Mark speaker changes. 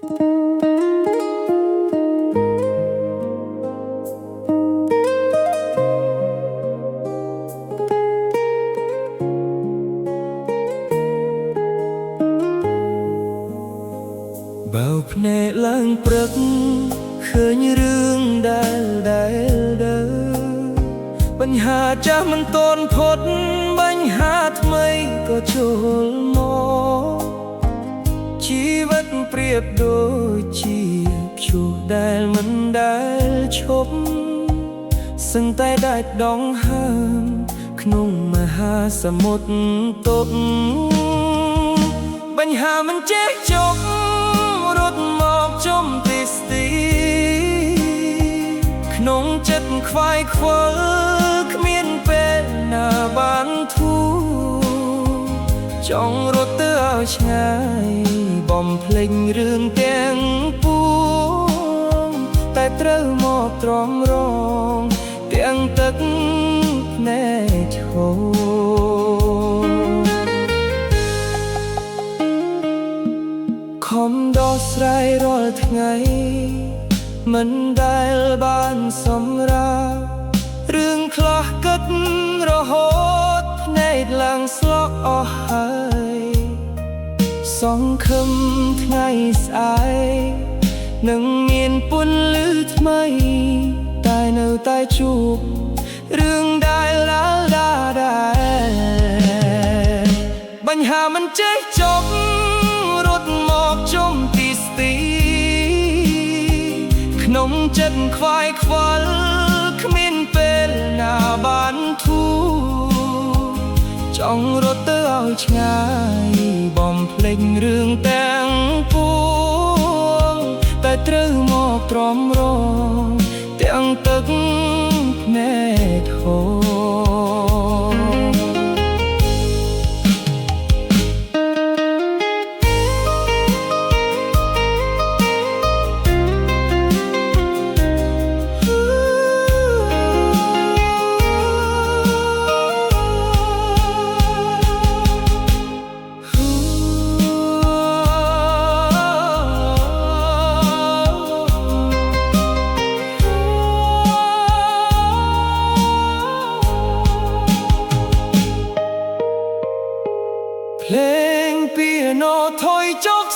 Speaker 1: បើភ្នែកឡើងព្រឹកឃើញរឿងដែលបញ្ហាចាស់មិនទាន់ផុតបញ្ហាថ្មីក៏ចូលមកជីវិតប្រៀបដូចជាព្យុះដែលមិនដែលឈប់សឹងតែដាច់ដងហើមក្នុងមហាសមុទ្រទុកបញ្ហាមិនចេះចប់រត់មកជុំទីស្ទីក្នុងចិត្តខ្វាយខ្វល់គ្មានពេលណាបានធូរចង់រត់ទៅឲ្យឆ្ងាយបំភ្លេចរឿងទាំងពួងតែត្រូវមកទ្រាំរងទាំងទឹកភ្នែកឈរខំដោះស្រាយរាល់ថ្ងៃមិនដែលបានសម្រាប់រឿងខ្លះគិតរហូតភ្នែកឡើងស្លក់អស់ហើយសង្ឃឹមថ្ងៃស្អែកនឹងមានពន្លឺថ្មីតែនៅតែជួបរឿងដែលបញ្ហាមិនចេះចប់រត់មកជុំទីស្ទីក្នុងចិត្តខ្វាយខ្វល់គ្មានពេលណាបានធូរចង់រត់ទៅឲ្យឆ្ងាយបំភ្លេចរឿងទាំងពួងតែត្រូវមកទ្រាំរងទាំងទឹកភ្នែកហូរเพลงเปียโนถอยจก